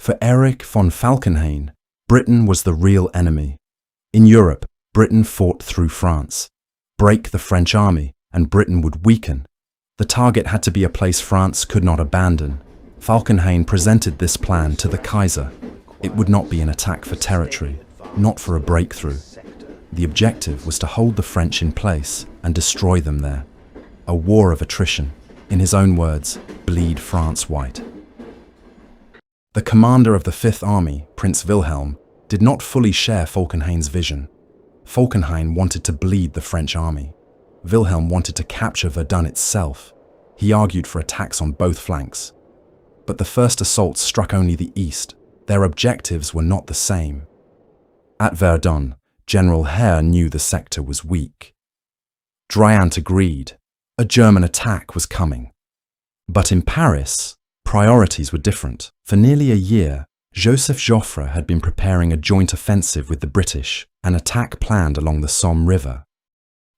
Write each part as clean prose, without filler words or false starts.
For Erich von Falkenhayn, Britain was the real enemy. In Europe, Britain fought through France. Break the French army, and Britain would weaken. The target had to be a place France could not abandon. Falkenhayn presented this plan to the Kaiser. It would not be an attack for territory, not for a breakthrough. The objective was to hold the French in place and destroy them there. A war of attrition. In his own words, bleed France white. The commander of the Fifth Army, Prince Wilhelm, did not fully share Falkenhayn's vision. Falkenhayn wanted to bleed the French army. Wilhelm wanted to capture Verdun itself. He argued for attacks on both flanks. But the first assaults struck only the east. Their objectives were not the same. At Verdun, General Herr knew the sector was weak. Driant agreed. A German attack was coming. But in Paris, priorities were different. For nearly a year, Joseph Joffre had been preparing a joint offensive with the British, an attack planned along the Somme River.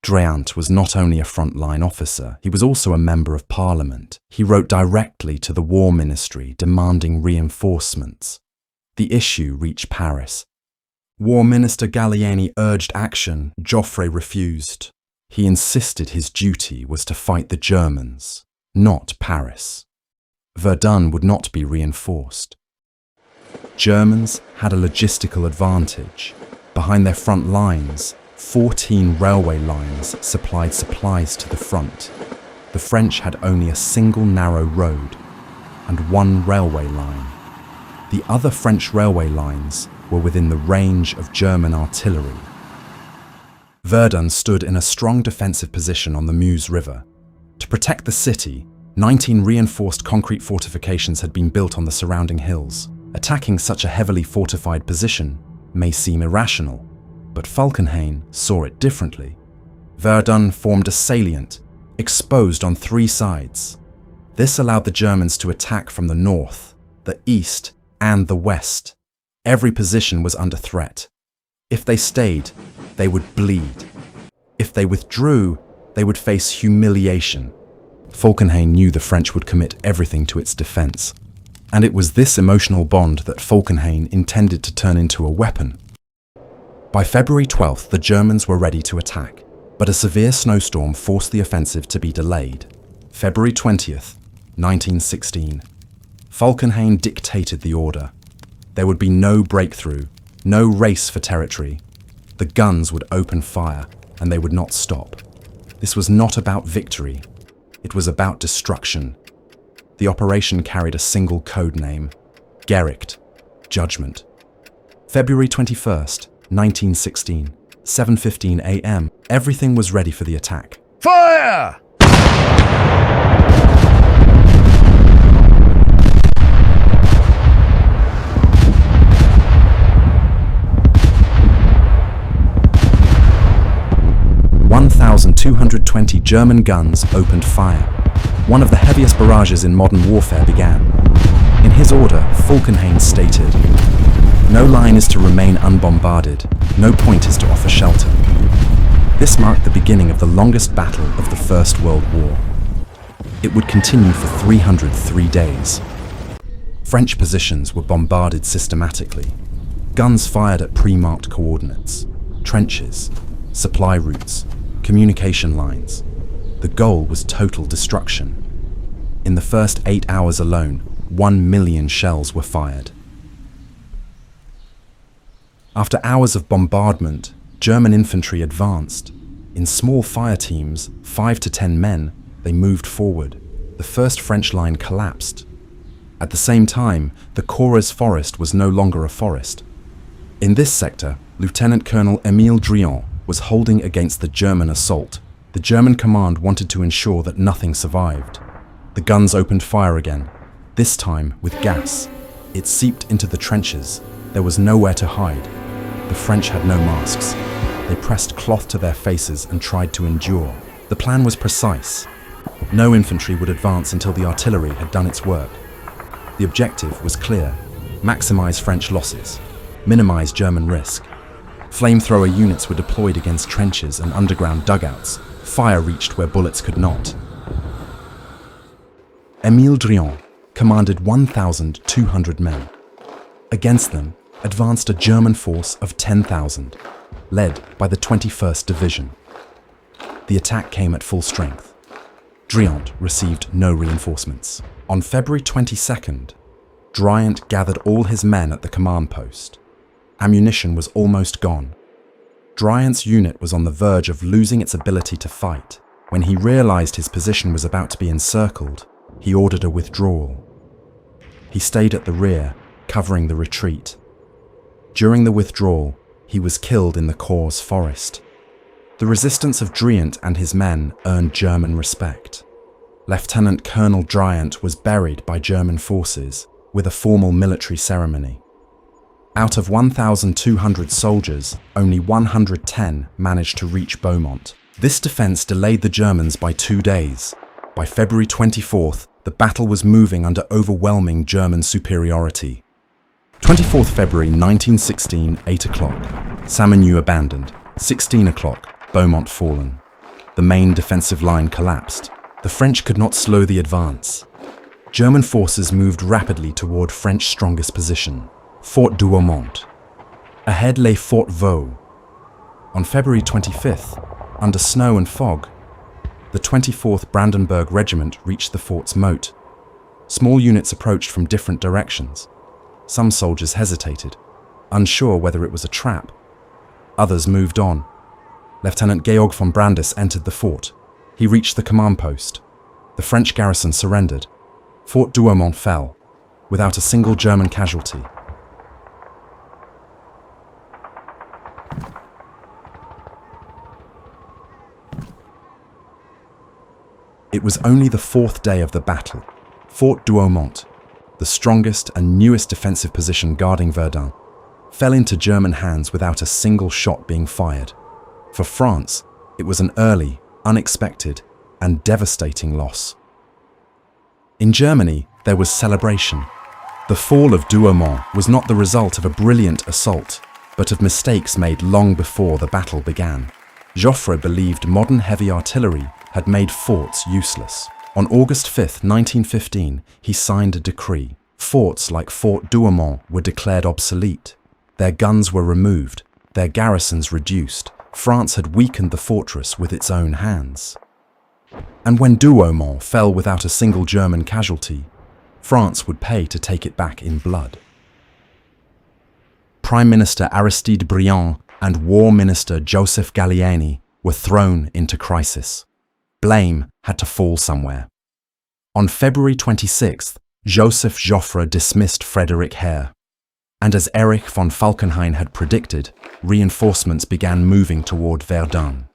Driant was not only a frontline officer, he was also a member of parliament. He wrote directly to the War Ministry demanding reinforcements. The issue reached Paris. War Minister Gallieni urged action. Joffre refused. He insisted his duty was to fight the Germans, not Paris. Verdun would not be reinforced. Germans had a logistical advantage. Behind their front lines, 14 railway lines supplied supplies to the front. The French had only a single narrow road and one railway line. The other French railway lines were within the range of German artillery. Verdun stood in a strong defensive position on the Meuse River. To protect the city, 19 reinforced concrete fortifications had been built on the surrounding hills. Attacking such a heavily fortified position may seem irrational, but Falkenhayn saw it differently. Verdun formed a salient, exposed on 3 sides. This allowed the Germans to attack from the north, the east, and the west. Every position was under threat. If they stayed, they would bleed. If they withdrew, they would face humiliation. Falkenhayn knew the French would commit everything to its defense, and it was this emotional bond that Falkenhayn intended to turn into a weapon. By February 12th, the Germans were ready to attack, but a severe snowstorm forced the offensive to be delayed. February 20th, 1916. Falkenhayn dictated the order. There would be no breakthrough, no race for territory. The guns would open fire, and they would not stop. This was not about victory. It was about destruction. The operation carried a single code name: Gericht, Judgment. February 21st, 1916, 7:15 a.m. Everything was ready for the attack. Fire! 1,220 German guns opened fire. One of the heaviest barrages in modern warfare began. In his order, Falkenhayn stated, "No line is to remain unbombarded. No point is to offer shelter." This marked the beginning of the longest battle of the First World War. It would continue for 303 days. French positions were bombarded systematically. Guns fired at pre-marked coordinates, trenches, supply routes, communication lines. The goal was total destruction. In the first 8 hours alone, 1 million shells were fired. After hours of bombardment, German infantry advanced. In small fire teams, 5 to 10 men, they moved forward. The first French line collapsed. At the same time, the Corrèze forest was no longer a forest. In this sector, Lieutenant Colonel Émile Driant was holding against the German assault. The German command wanted to ensure that nothing survived. The guns opened fire again, this time with gas. It seeped into the trenches. There was nowhere to hide. The French had no masks. They pressed cloth to their faces and tried to endure. The plan was precise. No infantry would advance until the artillery had done its work. The objective was clear: maximize French losses, minimize German risk. Flamethrower units were deployed against trenches and underground dugouts. Fire reached where bullets could not. Émile Driant commanded 1,200 men. Against them advanced a German force of 10,000, led by the 21st Division. The attack came at full strength. Driant received no reinforcements. On February 22nd, Driant gathered all his men at the command post. Ammunition was almost gone. Driant's unit was on the verge of losing its ability to fight. When he realized his position was about to be encircled, he ordered a withdrawal. He stayed at the rear, covering the retreat. During the withdrawal, he was killed in the Cors forest. The resistance of Driant and his men earned German respect. Lieutenant Colonel Driant was buried by German forces with a formal military ceremony. Out of 1,200 soldiers, only 110 managed to reach Beaumont. This defense delayed the Germans by 2 days. By February 24th, the battle was moving under overwhelming German superiority. 24th February 1916, 8 o'clock. Samigny abandoned. 16 o'clock, Beaumont fallen. The main defensive line collapsed. The French could not slow the advance. German forces moved rapidly toward French strongest position, Fort Douaumont. Ahead lay Fort Vaux. On February 25th, under snow and fog, the 24th Brandenburg Regiment reached the fort's moat. Small units approached from different directions. Some soldiers hesitated, unsure whether it was a trap. Others moved on. Lieutenant Georg von Brandis entered the fort. He reached the command post. The French garrison surrendered. Fort Douaumont fell, without a single German casualty. It was only the fourth day of the battle. Fort Douaumont, the strongest and newest defensive position guarding Verdun, fell into German hands without a single shot being fired. For France, it was an early, unexpected, and devastating loss. In Germany, there was celebration. The fall of Douaumont was not the result of a brilliant assault, but of mistakes made long before the battle began. Joffre believed modern heavy artillery had made forts useless. On August 5, 1915, he signed a decree. Forts like Fort Douaumont were declared obsolete. Their guns were removed, their garrisons reduced. France had weakened the fortress with its own hands. And when Douaumont fell without a single German casualty, France would pay to take it back in blood. Prime Minister Aristide Briand and War Minister Joseph Gallieni were thrown into crisis. Blame had to fall somewhere. On February 26th, Joseph Joffre dismissed Frederick Herr. And as Erich von Falkenhayn had predicted, reinforcements began moving toward Verdun.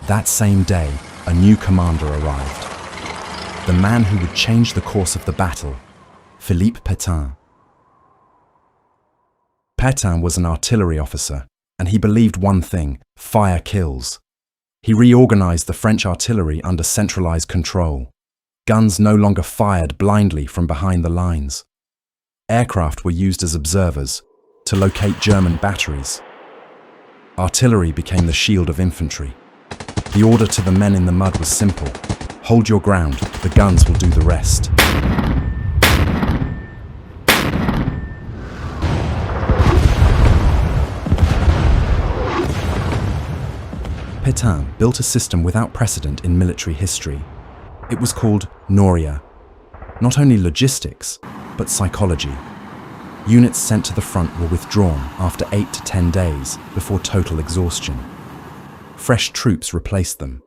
That same day, a new commander arrived. The man who would change the course of the battle, Philippe Petain. Petain was an artillery officer, and he believed one thing: fire kills. He reorganized the French artillery under centralized control. Guns no longer fired blindly from behind the lines. Aircraft were used as observers to locate German batteries. Artillery became the shield of infantry. The order to the men in the mud was simple: hold your ground, the guns will do the rest. Petain built a system without precedent in military history. It was called Noria. Not only logistics, but psychology. Units sent to the front were withdrawn after 8 to 10 days before total exhaustion. Fresh troops replaced them.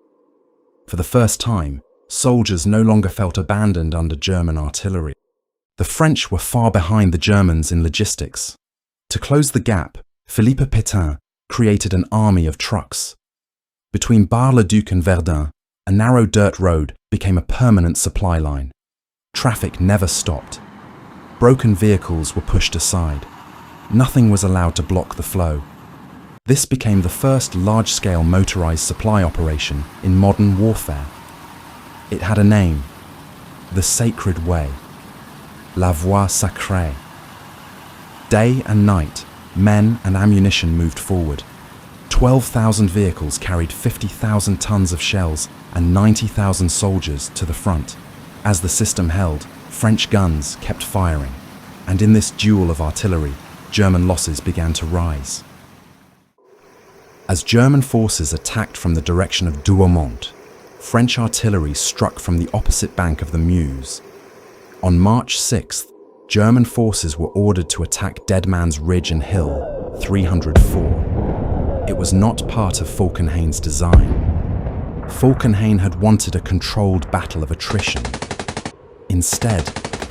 For the first time, soldiers no longer felt abandoned under German artillery. The French were far behind the Germans in logistics. To close the gap, Philippe Petain created an army of trucks. Between Bar-le-Duc and Verdun, a narrow dirt road became a permanent supply line. Traffic never stopped. Broken vehicles were pushed aside. Nothing was allowed to block the flow. This became the first large-scale motorized supply operation in modern warfare. It had a name: the Sacred Way, la Voie Sacrée. Day and night, men and ammunition moved forward. 12,000 vehicles carried 50,000 tons of shells and 90,000 soldiers to the front. As the system held, French guns kept firing. And in this duel of artillery, German losses began to rise. As German forces attacked from the direction of Douaumont, French artillery struck from the opposite bank of the Meuse. On March 6th, German forces were ordered to attack Dead Man's Ridge and Hill, 304. It was not part of Falkenhayn's design. Falkenhayn had wanted a controlled battle of attrition. Instead,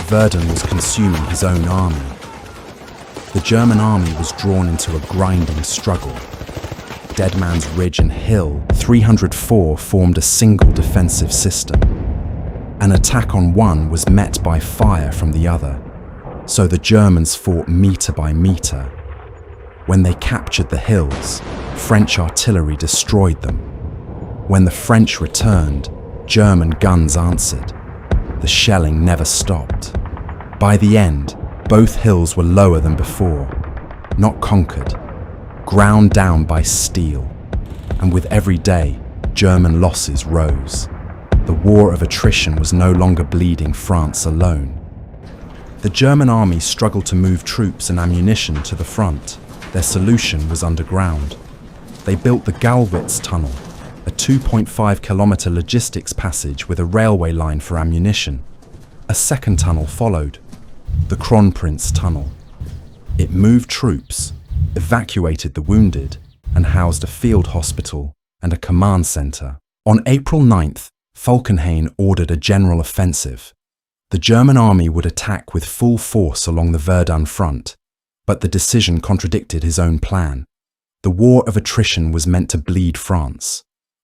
Verdun was consuming his own army. The German army was drawn into a grinding struggle. Dead Man's Ridge and Hill, 304, formed a single defensive system. An attack on one was met by fire from the other, so the Germans fought meter by meter. When they captured the hills, French artillery destroyed them. When the French returned, German guns answered. The shelling never stopped. By the end, both hills were lower than before, not conquered, ground down by steel, and with every day, German losses rose. The war of attrition was no longer bleeding France alone. The German army struggled to move troops and ammunition to the front. Their solution was underground. They built the Gallwitz Tunnel, a 2.5-kilometer logistics passage with a railway line for ammunition. A second tunnel followed, the Kronprinz Tunnel. It moved troops, evacuated the wounded, and housed a field hospital and a command center. On April 9th, Falkenhayn ordered a general offensive. The German army would attack with full force along the Verdun front, but the decision contradicted his own plan. The war of attrition was meant to bleed France,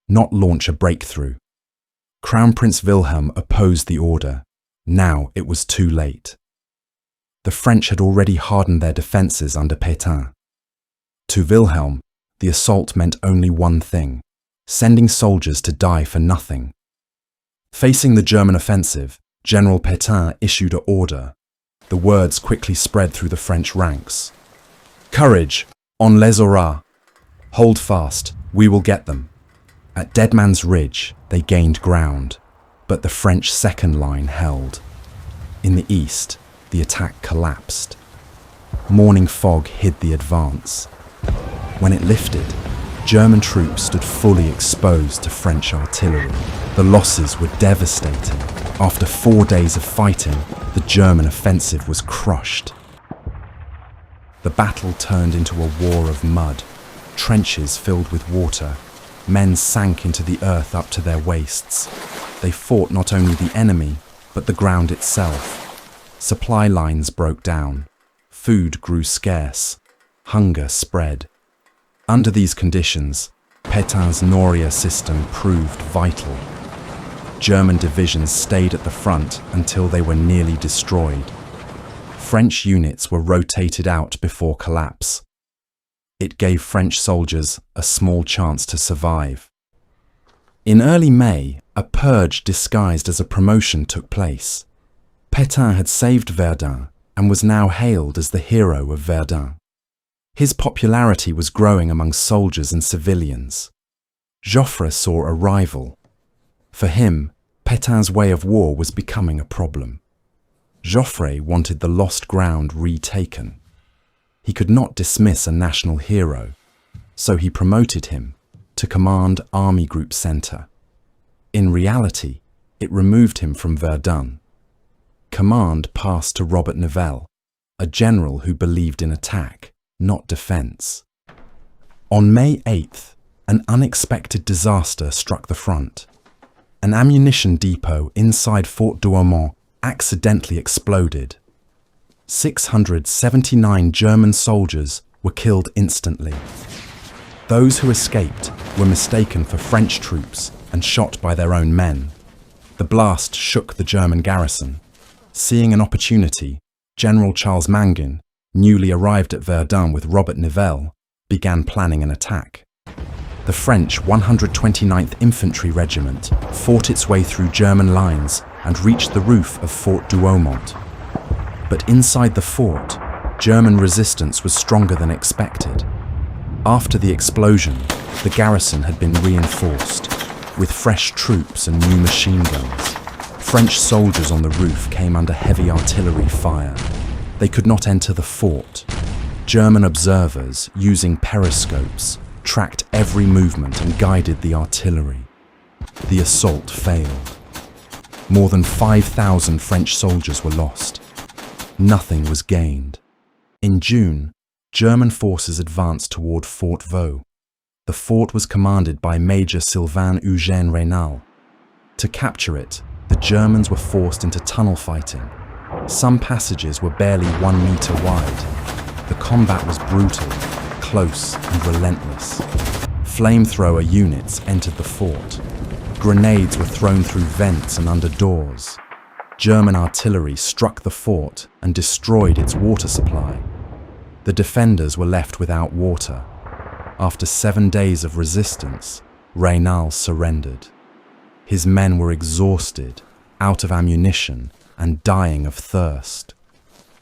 not launch a breakthrough. Crown Prince Wilhelm opposed the order. Now it was too late. The French had already hardened their defences under Petain. To Wilhelm, the assault meant only one thing: sending soldiers to die for nothing. Facing the German offensive, General Petain issued an order. The words quickly spread through the French ranks. Courage, on les aura. Hold fast, we will get them. At Dead Man's Ridge, they gained ground, but the French second line held. In the east, the attack collapsed. Morning fog hid the advance. When it lifted, German troops stood fully exposed to French artillery. The losses were devastating. After 4 days of fighting, the German offensive was crushed. The battle turned into a war of mud, trenches filled with water. Men sank into the earth up to their waists. They fought not only the enemy, but the ground itself. Supply lines broke down. Food grew scarce. Hunger spread. Under these conditions, Petain's Noria system proved vital. German divisions stayed at the front until they were nearly destroyed. French units were rotated out before collapse. It gave French soldiers a small chance to survive. In early May, a purge disguised as a promotion took place. Petain had saved Verdun and was now hailed as the hero of Verdun. His popularity was growing among soldiers and civilians. Joffre saw a rival. For him, Petain's way of war was becoming a problem. Joffre wanted the lost ground retaken. He could not dismiss a national hero, so he promoted him to command Army Group Centre. In reality, it removed him from Verdun. Command passed to Robert Nivelle, a general who believed in attack, not defence. On May 8th, an unexpected disaster struck the front. An ammunition depot inside Fort Douaumont accidentally exploded. 679 German soldiers were killed instantly. Those who escaped were mistaken for French troops and shot by their own men. The blast shook the German garrison. Seeing an opportunity, General Charles Mangin, newly arrived at Verdun with Robert Nivelle, began planning an attack. The French 129th Infantry Regiment fought its way through German lines and reached the roof of Fort Douaumont. But inside the fort, German resistance was stronger than expected. After the explosion, the garrison had been reinforced, with fresh troops and new machine guns. French soldiers on the roof came under heavy artillery fire. They could not enter the fort. German observers, using periscopes, tracked every movement and guided the artillery. The assault failed. More than 5,000 French soldiers were lost. Nothing was gained. In June, German forces advanced toward Fort Vaux. The fort was commanded by Major Sylvain Eugène Raynal. To capture it, the Germans were forced into tunnel fighting. Some passages were barely 1 meter wide. The combat was brutal, close and relentless. Flamethrower units entered the fort. Grenades were thrown through vents and under doors. German artillery struck the fort and destroyed its water supply. The defenders were left without water. After 7 days of resistance, Raynal surrendered. His men were exhausted, out of ammunition, and dying of thirst.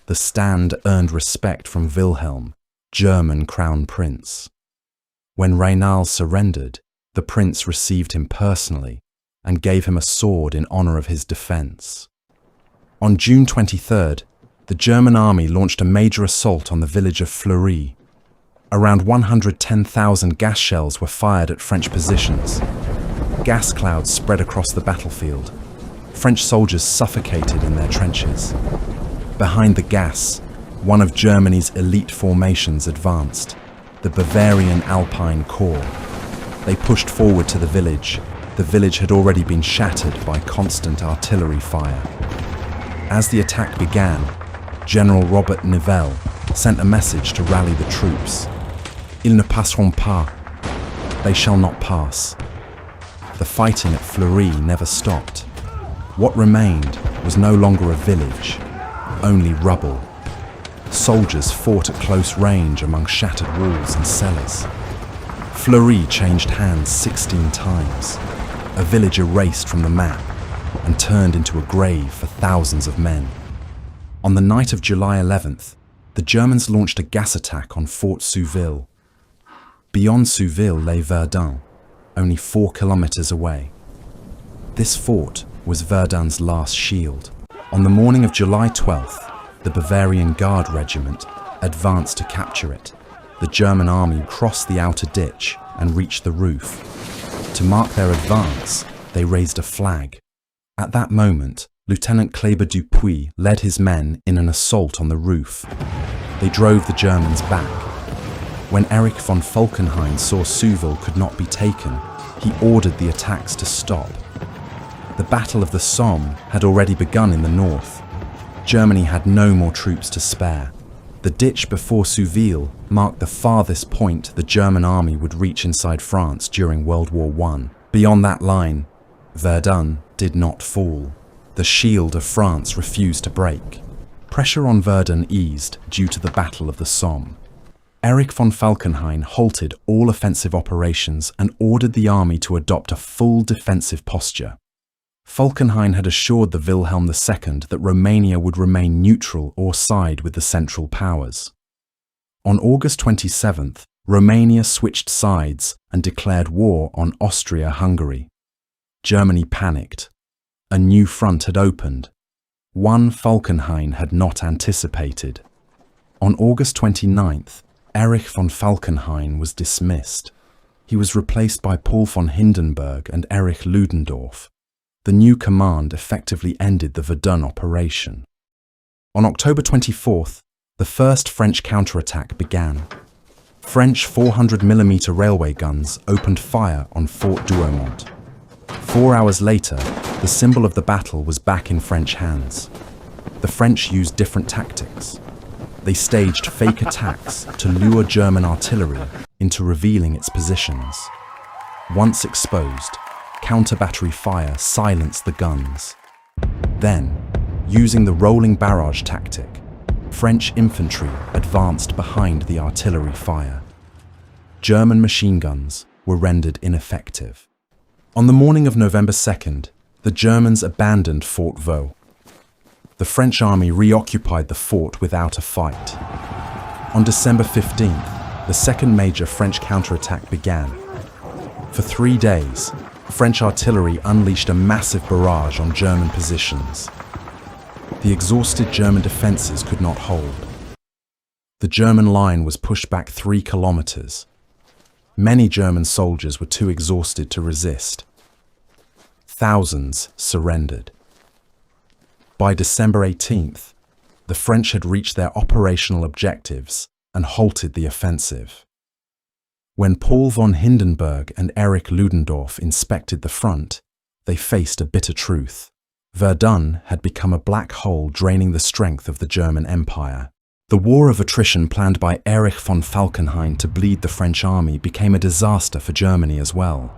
The stand earned respect from Wilhelm, German crown prince. When Raynal surrendered, the prince received him personally and gave him a sword in honor of his defense. On June 23rd, the German army launched a major assault on the village of Fleury. Around 110,000 gas shells were fired at French positions. Gas clouds spread across the battlefield. French soldiers suffocated in their trenches. Behind the gas, one of Germany's elite formations advanced, the Bavarian Alpine Corps. They pushed forward to the village. The village had already been shattered by constant artillery fire. As the attack began, General Robert Nivelle sent a message to rally the troops. Ils ne passeront pas. They shall not pass. The fighting at Fleury never stopped. What remained was no longer a village, only rubble. Soldiers fought at close range among shattered walls and cellars. Fleury changed hands 16 times, a village erased from the map and turned into a grave for thousands of men. On the night of July 11th, the Germans launched a gas attack on Fort Souville. Beyond Souville lay Verdun, only 4 kilometers away. This fort was Verdun's last shield. On the morning of July 12th, the Bavarian Guard Regiment advanced to capture it. The German army crossed the outer ditch and reached the roof. To mark their advance, they raised a flag. At that moment, Lieutenant Kleber Dupuy led his men in an assault on the roof. They drove the Germans back. When Erich von Falkenhayn saw Souville could not be taken, he ordered the attacks to stop. The Battle of the Somme had already begun in the north. Germany had no more troops to spare. The ditch before Souville marked the farthest point the German army would reach inside France during World War I. Beyond that line, Verdun did not fall. The shield of France refused to break. Pressure on Verdun eased due to the Battle of the Somme. Erich von Falkenhayn halted all offensive operations and ordered the army to adopt a full defensive posture. Falkenhayn had assured the Wilhelm II that Romania would remain neutral or side with the Central Powers. On August 27th, Romania switched sides and declared war on Austria-Hungary. Germany panicked. A new front had opened, one Falkenhayn had not anticipated. On August 29th, Erich von Falkenhayn was dismissed. He was replaced by Paul von Hindenburg and Erich Ludendorff. The new command effectively ended the Verdun operation. On October 24th, the first French counterattack began. French 400mm railway guns opened fire on Fort Douaumont. 4 hours later, the symbol of the battle was back in French hands. The French used different tactics. They staged fake attacks to lure German artillery into revealing its positions. Once exposed, counter-battery fire silenced the guns. Then, using the rolling barrage tactic, French infantry advanced behind the artillery fire. German machine guns were rendered ineffective. On the morning of November 2nd, the Germans abandoned Fort Vaux. The French army reoccupied the fort without a fight. On December 15th, the second major French counterattack began. For 3 days, French artillery unleashed a massive barrage on German positions. The exhausted German defences could not hold. The German line was pushed back 3 kilometers. Many German soldiers were too exhausted to resist. Thousands surrendered. By December 18th, the French had reached their operational objectives and halted the offensive. When Paul von Hindenburg and Erich Ludendorff inspected the front, they faced a bitter truth. Verdun had become a black hole draining the strength of the German Empire. The war of attrition planned by Erich von Falkenhayn to bleed the French army became a disaster for Germany as well.